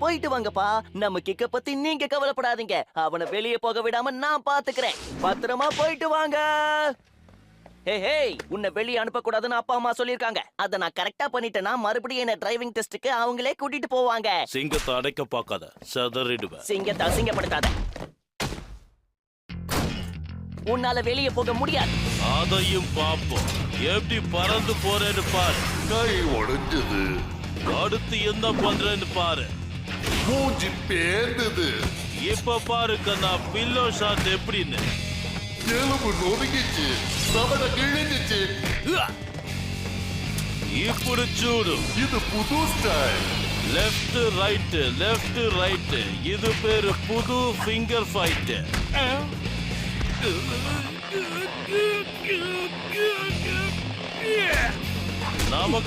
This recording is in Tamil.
போயிட்டு வாங்கப்பா. நம்ம கிக்க பத்தி நீங்க கவலைப்படாதீங்க. அவனை வெளியே போக விடாம நான் பாத்துக்கிறேன். பத்திரமா போயிட்டு வாங்க. ஹே, உன்னை வெளியே அனுப்ப கூடாதுன்னு அப்பா அம்மா சொல்லிருக்காங்க. அத நான் கரெக்டா பண்ணிட்டேன்னா மறுபடியும் என்ன டிரைவிங் டெஸ்டுக்கு அவங்களே கூட்டிட்டு போவாங்க. சிங்கத்தை அடைக்க பார்க்காத, சதறிடுவேன். சிங்கத்தை அசிங்கப்படுத்தாத. உன்னால வெளியே போக முடியாது. அதையும் பாப்போம். எப்படி பறந்து போறேன்னு பாரு. கை உடைஞ்சது. அடுத்து என்ன பண்றேன்னு பாரு. மூஞ்சி பேர்ந்தது. இப்ப பாரு கண்ணா, பில்லோ ஷாட் எப்படின்னு. எலும்பு நொறுங்கிச்சு. தவட கிழிஞ்சிச்சு. இப்படி சூடு. இது புது ஸ்டைல். Left right. இது பேரு புது ஃபிங்கர் ஃபைட். நாம